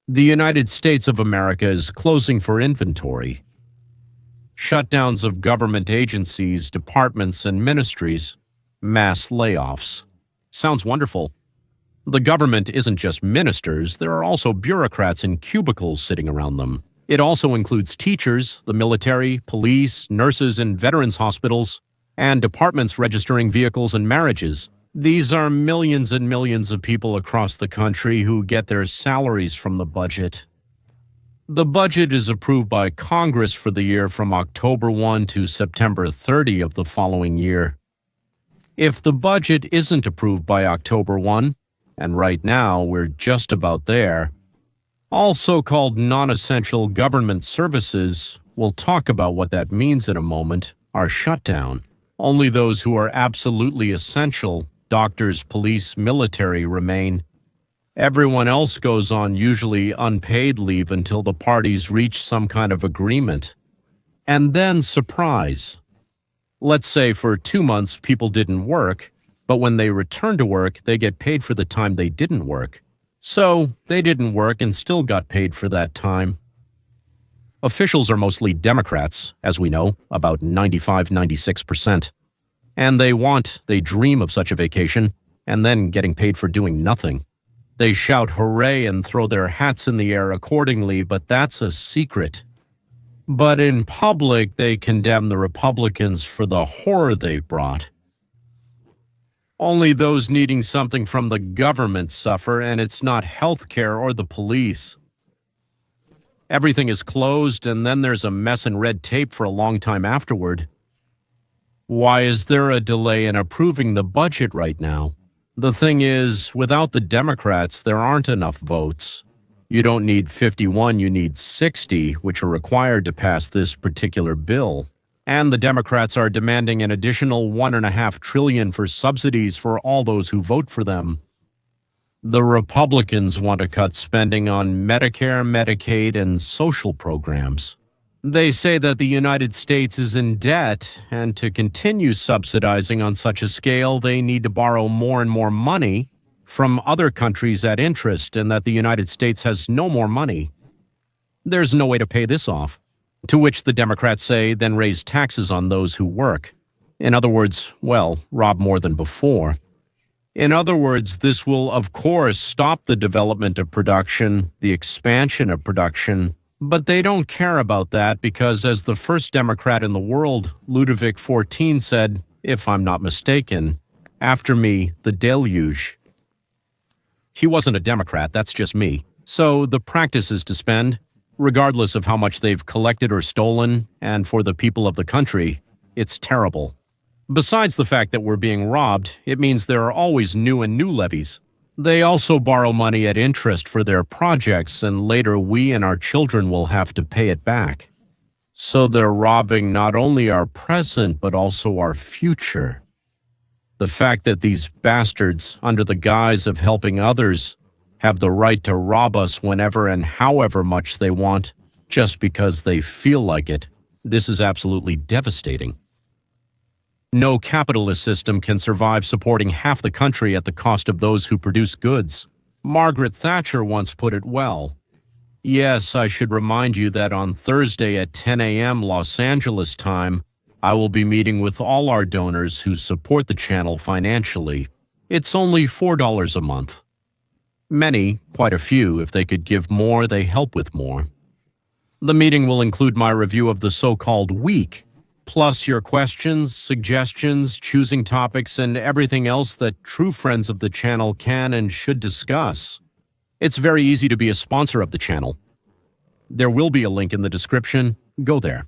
The United States of America is closing for inventory. Shutdowns of government agencies, departments, and ministries. Mass layoffs. Sounds wonderful. The government isn't just ministers, there are also bureaucrats in cubicles sitting around them. It also includes teachers, the military, police, nurses in veterans' hospitals, and departments registering vehicles and marriages. These are millions and millions of people across the country who get their salaries from the budget. The budget is approved by Congress for the year from October 1 to September 30 of the following year. If the budget isn't approved by October 1, and right now we're just about there, all so-called non-essential government services, we'll talk about what that means in a moment, are shut down. Only those who are absolutely essential, doctors, police, military, remain. Everyone else goes on usually unpaid leave until the parties reach some kind of agreement. And then surprise. Let's say for 2 months people didn't work, but when they return to work, they get paid for the time they didn't work. So they didn't work and still got paid for that time. Officials are mostly Democrats, as we know, about 95–96%. And they dream of such a vacation, and then getting paid for doing nothing. They shout hooray and throw their hats in the air accordingly, but that's a secret. But in public, they condemn the Republicans for the horror they brought. Only those needing something from the government suffer, and it's not health care or the police. Everything is closed, and then there's a mess and red tape for a long time afterward. Why is there a delay in approving the budget right now? The thing is, without the Democrats, there aren't enough votes. You don't need 51, you need 60, which are required to pass this particular bill. And the Democrats are demanding an additional $1.5 trillion for subsidies for all those who vote for them. The Republicans want to cut spending on Medicare, Medicaid, and social programs. They say that the United States is in debt, and to continue subsidizing on such a scale, they need to borrow more and more money from other countries at interest, and that the United States has no more money. There's no way to pay this off. To which the Democrats say, then raise taxes on those who work. In other words, rob more than before. In other words, this will, of course, stop the development of production, the expansion of production, but they don't care about that because, as the first Democrat in the world, Ludovic XIV, said, if I'm not mistaken, after me, the deluge. He wasn't a Democrat, that's just me. So the practice is to spend, regardless of how much they've collected or stolen, and for the people of the country, it's terrible. Besides the fact that we're being robbed, it means there are always new levies. They also borrow money at interest for their projects, and later we and our children will have to pay it back. So they're robbing not only our present, but also our future. The fact that these bastards, under the guise of helping others, have the right to rob us whenever and however much they want, just because they feel like it, this is absolutely devastating. No capitalist system can survive supporting half the country at the cost of those who produce goods. Margaret Thatcher once put it well. Yes, I should remind you that on Thursday at 10 a.m. Los Angeles time, I will be meeting with all our donors who support the channel financially. It's only $4 a month. Many, quite a few, if they could give more, they help with more. The meeting will include my review of the so-called week, plus your questions, suggestions, choosing topics, and everything else that true friends of the channel can and should discuss. It's very easy to be a sponsor of the channel. There will be a link in the description. Go there.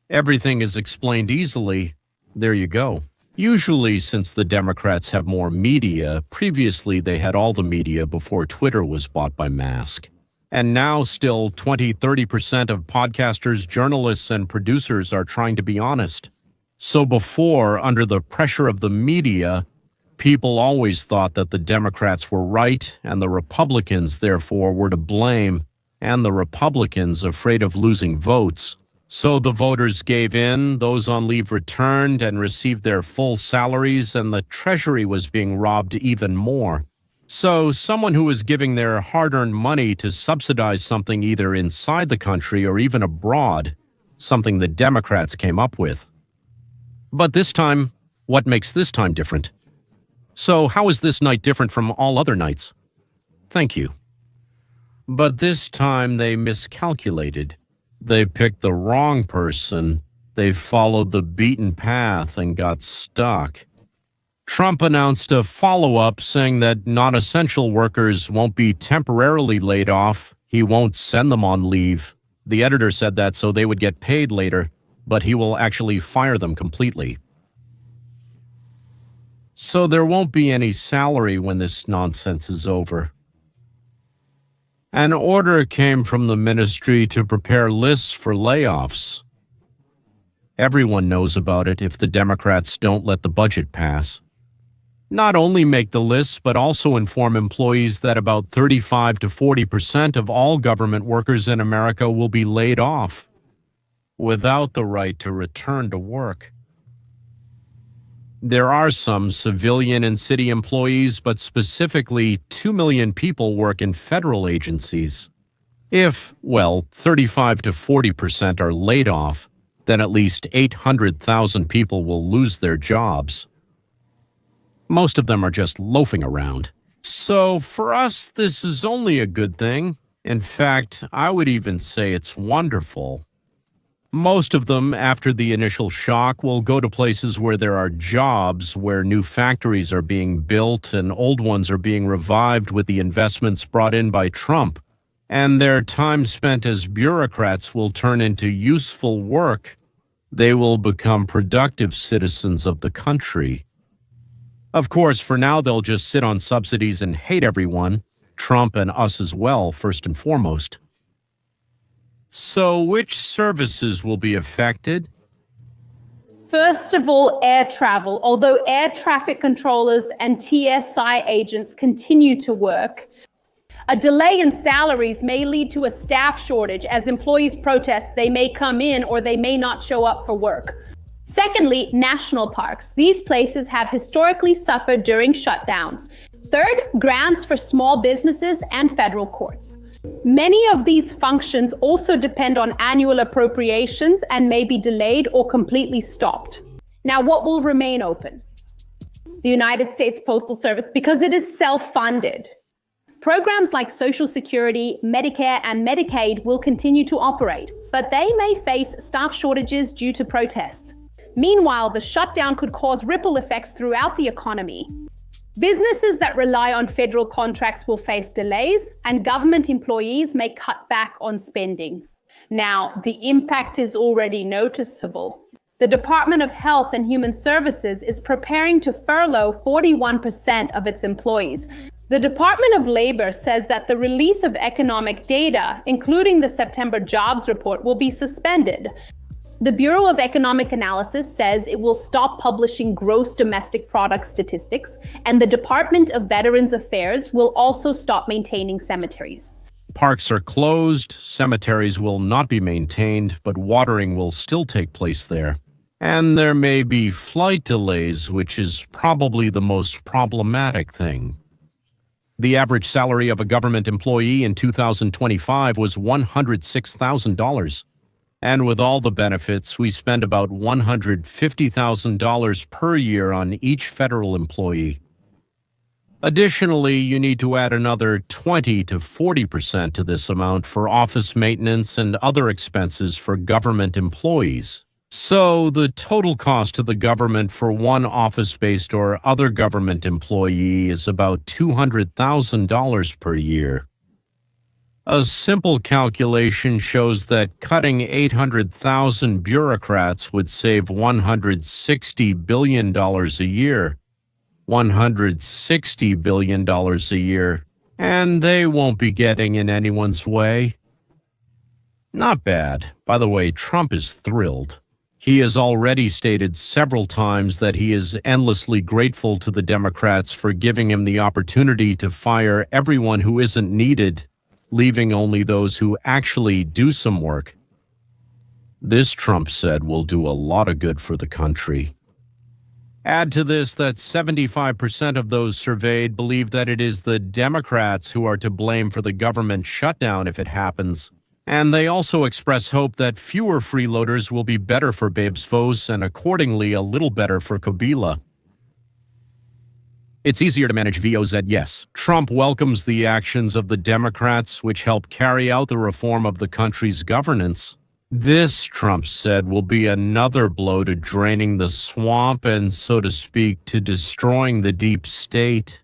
Everything is explained easily. There you go. Usually, since the Democrats have more media, previously they had all the media before Twitter was bought by Musk. And now still 20–30% of podcasters, journalists, and producers are trying to be honest. So before, under the pressure of the media, people always thought that the Democrats were right and the Republicans, therefore, were to blame, and the Republicans, afraid of losing votes. So the voters gave in, those on leave returned and received their full salaries, and the Treasury was being robbed even more. So someone who is giving their hard-earned money to subsidize something either inside the country or even abroad, something the Democrats came up with. But this time, what makes this time different? So how is this night different from all other nights? Thank you. But this time they miscalculated. They picked the wrong person. They followed the beaten path and got stuck. Trump announced a follow-up saying that non-essential workers won't be temporarily laid off. He won't send them on leave. The editor said that so they would get paid later, but he will actually fire them completely. So there won't be any salary when this nonsense is over. An order came from the ministry to prepare lists for layoffs. Everyone knows about it if the Democrats don't let the budget pass. Not only make the lists, but also inform employees that about 35 to 40% of all government workers in America will be laid off without the right to return to work. There are some civilian and city employees, but specifically 2 million people work in federal agencies. If, 35 to 40% are laid off, then at least 800,000 people will lose their jobs. Most of them are just loafing around. So for us, this is only a good thing. In fact, I would even say it's wonderful. Most of them, after the initial shock, will go to places where there are jobs, where new factories are being built and old ones are being revived with the investments brought in by Trump. And their time spent as bureaucrats will turn into useful work. They will become productive citizens of the country. Of course, for now, they'll just sit on subsidies and hate everyone, Trump and us as well, first and foremost. So which services will be affected? First of all, air travel. Although air traffic controllers and TSI agents continue to work, a delay in salaries may lead to a staff shortage. As employees protest, they may come in or they may not show up for work. Secondly, national parks. These places have historically suffered during shutdowns. Third, grants for small businesses and federal courts. Many of these functions also depend on annual appropriations and may be delayed or completely stopped. Now, what will remain open? The United States Postal Service, because it is self-funded. Programs like Social Security, Medicare, and Medicaid will continue to operate, but they may face staff shortages due to protests. Meanwhile, the shutdown could cause ripple effects throughout the economy. Businesses that rely on federal contracts will face delays, and government employees may cut back on spending. Now, the impact is already noticeable. The Department of Health and Human Services is preparing to furlough 41% of its employees. The Department of Labor says that the release of economic data, including the September jobs report, will be suspended. The Bureau of Economic Analysis says it will stop publishing gross domestic product statistics, and the Department of Veterans Affairs will also stop maintaining cemeteries. Parks are closed, cemeteries will not be maintained, but watering will still take place there. And there may be flight delays, which is probably the most problematic thing. The average salary of a government employee in 2025 was $106,000. And with all the benefits, we spend about $150,000 per year on each federal employee. Additionally, you need to add another 20 to 40% to this amount for office maintenance and other expenses for government employees. So the total cost to the government for one office-based or other government employee is about $200,000 per year. A simple calculation shows that cutting 800,000 bureaucrats would save $160 billion a year. $160 billion a year. And they won't be getting in anyone's way. Not bad. By the way, Trump is thrilled. He has already stated several times that he is endlessly grateful to the Democrats for giving him the opportunity to fire everyone who isn't needed, leaving only those who actually do some work. This, Trump said, will do a lot of good for the country. Add to this that 75% of those surveyed believe that it is the Democrats who are to blame for the government shutdown if it happens. And they also express hope that fewer freeloaders will be better for Babes Foes and accordingly a little better for Kabila. It's easier to manage VOZ, yes. Trump welcomes the actions of the Democrats, which help carry out the reform of the country's governance. This, Trump said, will be another blow to draining the swamp and, so to speak, to destroying the deep state.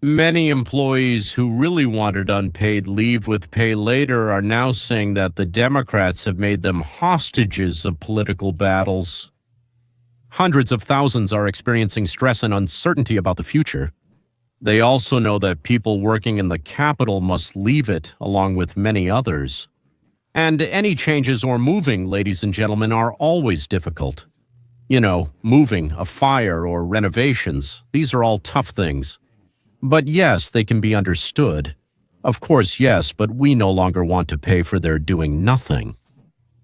Many employees who really wanted unpaid leave with pay later are now saying that the Democrats have made them hostages of political battles. Hundreds of thousands are experiencing stress and uncertainty about the future. They also know that people working in the Capitol must leave it, along with many others. And any changes or moving, ladies and gentlemen, are always difficult. You know, moving, a fire, or renovations, these are all tough things. But yes, they can be understood. Of course, yes, but we no longer want to pay for their doing nothing.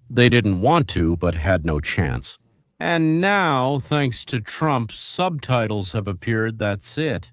They didn't want to, but had no chance. And now, thanks to Trump, subtitles have appeared, that's it.